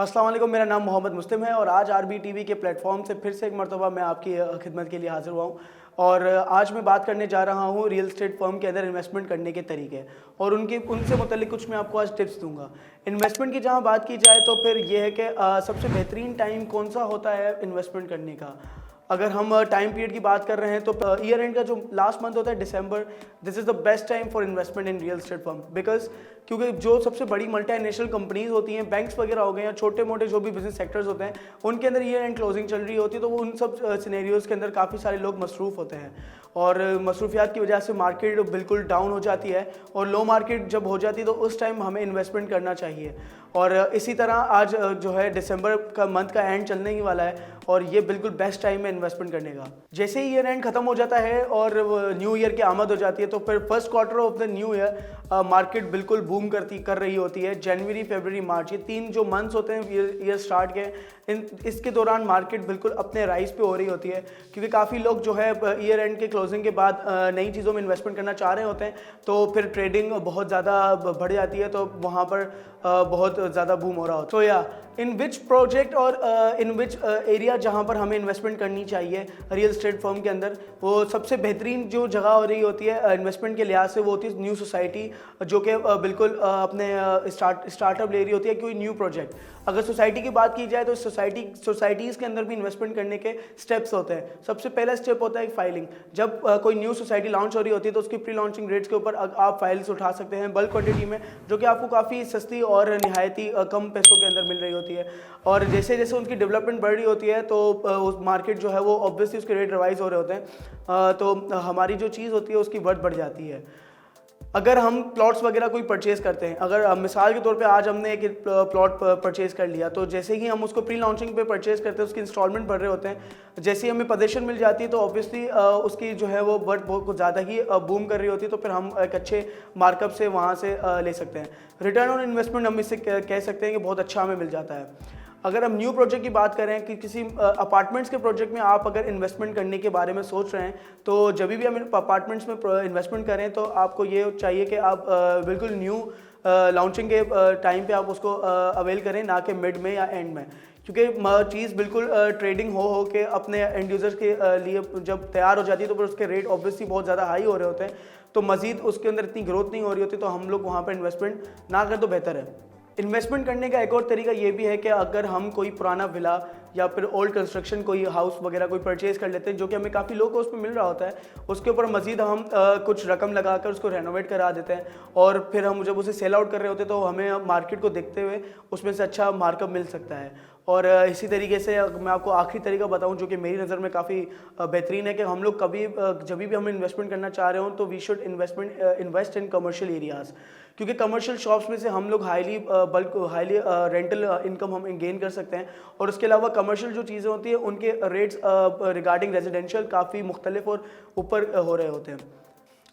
अस्सलाम वालेकुम, मेरा नाम मोहम्मद मुस्लिम है और आज आरबी टीवी के प्लेटफॉर्म से फिर से एक मरतबा मैं आपकी खिदमत के लिए हाज़िर हुआ हूँ। और आज मैं बात करने जा रहा हूँ रियल एस्टेट फर्म के अंदर इन्वेस्टमेंट करने के तरीके और उनसे मुतल्लिक कुछ मैं आपको आज टिप्स दूंगा। इन्वेस्टमेंट की जहाँ बात की जाए तो फिर ये है कि सबसे बेहतरीन टाइम कौन सा होता है इन्वेस्टमेंट करने का। अगर हम टाइम पीरियड की बात कर रहे हैं तो ईयर एंड का जो लास्ट मंथ होता है दिसंबर, this is the best time for investment in real estate firm because क्योंकि जो सबसे बड़ी मल्टीनेशनल कंपनीज होती हैं, बैंक्स वगैरह हो गए या छोटे मोटे जो भी बिजनेस सेक्टर्स होते हैं, उनके अंदर ईयर एंड क्लोजिंग चल रही होती है, तो वो उन सब सिनेरियोज़ के अंदर काफ़ी सारे लोग मसरूफ़ होते हैं और मसरूफियात की वजह से मार्केट बिल्कुल डाउन हो जाती है और लो मार्केट जब हो जाती है तो उस टाइम हमें इन्वेस्टमेंट करना चाहिए। और इसी तरह आज जो है दिसंबर का मंथ का एंड चलने ही वाला है और ये बिल्कुल बेस्ट टाइम है इन्वेस्टमेंट करने का। जैसे ही ईयर एंड खत्म हो जाता है और न्यू ईयर की आमद हो जाती है तो फिर first quarter of the new year market बिल्कुल बूम कर रही होती है। जनवरी, फरवरी, मार्च, ये 3 जो मंथ्स होते हैं ईयर स्टार्ट के, इसके दौरान मार्केट बिल्कुल अपने राइज पे हो रही होती है क्योंकि काफ़ी लोग जो है ईयर एंड के क्लोजिंग के बाद नई चीज़ों में इन्वेस्टमेंट करना चाह रहे होते हैं, तो फिर ट्रेडिंग बहुत ज़्यादा बढ़ जाती है, तो वहाँ पर बहुत ज़्यादा बूम हो रहा होता है। तो या इन विच प्रोजेक्ट और इन विच एरिया जहाँ पर हमें इन्वेस्टमेंट करनी चाहिए रियल एस्टेट फर्म के अंदर, वो सबसे बेहतरीन जो जगह हो रही होती है इन्वेस्टमेंट के लिहाज से वो होती है न्यू सोसाइटी, जो कि बिल्कुल अपने स्टार्टअप ले रही होती है कोई न्यू प्रोजेक्ट। अगर सोसाइटी की बात की जाए तो सोसाइटीज़ के अंदर भी इन्वेस्टमेंट करने के स्टेप्स होते हैं। सबसे पहला स्टेप होता है फाइलिंग। जब कोई न्यू सोसाइटी लॉन्च हो रही होती है तो उसकी प्री लॉन्चिंग रेट्स के ऊपर आप फाइल्स उठा सकते हैं बल्क क्वांटिटी में, जो कि आपको काफ़ी सस्ती और निहायती कम पैसों के अंदर मिल रही होती है। और जैसे जैसे उनकी डेवलपमेंट बढ़ रही होती है तो मार्केट जो है वो ऑब्वियसली उसके रेट रिवाइज हो रहे होते हैं, तो हमारी जो चीज़ होती है उसकी वर्थ बढ़ जाती है। अगर हम प्लॉट्स वगैरह कोई परचेज़ करते हैं, अगर मिसाल के तौर पे आज हमने एक प्लॉट परचेज़ कर लिया, तो जैसे ही हम उसको प्री लॉन्चिंग पे परचेज़ करते हैं उसकी इंस्टॉलमेंट भर रहे होते हैं, जैसे ही हमें पोजीशन मिल जाती है तो ऑब्वियसली उसकी जो है वो वर्थ बहुत ज़्यादा ही बूम कर रही होती है, तो फिर हम एक अच्छे मार्कअप से वहाँ से ले सकते हैं। रिटर्न ऑन इन्वेस्टमेंट हम इससे कह सकते हैं कि बहुत अच्छा हमें मिल जाता है। अगर हम न्यू प्रोजेक्ट की बात करें कि किसी अपार्टमेंट्स के प्रोजेक्ट में आप अगर इन्वेस्टमेंट करने के बारे में सोच रहे हैं, तो जब भी हम अपार्टमेंट्स में इन्वेस्टमेंट करें तो आपको ये चाहिए कि आप बिल्कुल न्यू लॉन्चिंग के टाइम पे आप उसको अवेल करें, ना कि मिड में या एंड में, क्योंकि चीज़ बिल्कुल ट्रेडिंग हो के अपने एंड यूज़र्स के लिए जब तैयार हो जाती है तो फिर उसके रेट ऑब्वियसली बहुत ज़्यादा हाई हो रहे होते हैं, तो मज़ीद उसके अंदर इतनी ग्रोथ नहीं हो रही होती, तो हम लोग वहाँ पर इन्वेस्टमेंट ना करें तो बेहतर है। इन्वेस्टमेंट करने का एक और तरीका ये भी है कि अगर हम कोई पुराना विला या फिर ओल्ड कंस्ट्रक्शन कोई हाउस वगैरह कोई परचेज़ कर लेते हैं जो कि हमें काफ़ी लो कॉस्ट में मिल रहा होता है, उसके ऊपर मज़ीद हम कुछ रकम लगाकर उसको रेनोवेट करा देते हैं और फिर हम जब उसे सेल आउट कर रहे होते हैं तो हमें मार्केट को देखते हुए उसमें से अच्छा मार्कअप मिल सकता है। और इसी तरीके से मैं आपको आखिरी तरीका बताऊं जो कि मेरी नज़र में काफ़ी बेहतरीन है कि हम लोग कभी जब भी हम इन्वेस्टमेंट करना चाह रहे हो तो we should invest in commercial areas, क्योंकि कमर्शियल शॉप्स में से हम लोग हाईली रेंटल इनकम हम गेन कर सकते हैं। और उसके अलावा कमर्शियल जो चीज़ें होती हैं उनके रेट्स रिगार्डिंग रेजिडेंशियल काफ़ी मुख्तलिफ और ऊपर हो रहे होते हैं।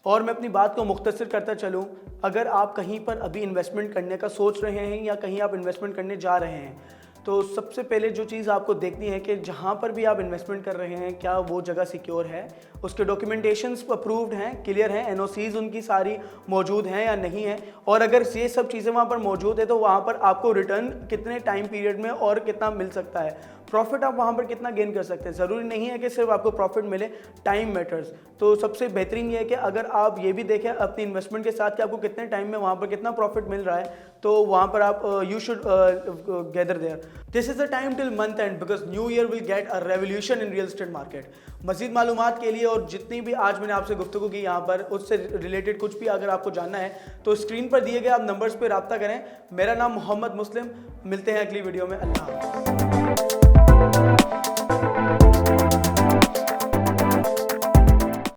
और मैं अपनी बात को मुख्तसर करता चलूँ, अगर आप कहीं पर अभी इन्वेस्टमेंट करने का सोच रहे हैं या कहीं आप इन्वेस्टमेंट करने जा रहे हैं, तो सबसे पहले जो चीज़ आपको देखनी है कि जहाँ पर भी आप इन्वेस्टमेंट कर रहे हैं क्या वो जगह सिक्योर है, उसके डॉक्यूमेंटेशंस अप्रूव्ड हैं, क्लियर हैं, एनओसीज उनकी सारी मौजूद हैं या नहीं है, और अगर ये सब चीज़ें वहाँ पर मौजूद है तो वहाँ पर आपको रिटर्न कितने टाइम पीरियड में और कितना मिल सकता है, प्रॉफिट आप वहाँ पर कितना गेन कर सकते हैं। ज़रूरी नहीं है कि सिर्फ आपको प्रॉफिट मिले, टाइम मैटर्स। तो सबसे बेहतरीन ये है कि अगर आप ये भी देखें अपनी इन्वेस्टमेंट के साथ कि आपको कितने टाइम में वहाँ पर कितना प्रॉफिट मिल रहा है, तो वहाँ पर आप you should gather there. This is the time till month end because new year will get a revolution in real estate market. मज़ीद मालूमात के लिए और जितनी भी आज मैंने आपसे गुफ्तगू की यहाँ पर उससे रिलेटेड कुछ भी अगर आपको जानना है तो स्क्रीन पर दिए गए आप नंबर्स पर रब्ता करें। मेरा नाम मोहम्मद मुस्लिम, मिलते हैं अगली वीडियो में। अल्लाह हाफ़िज़।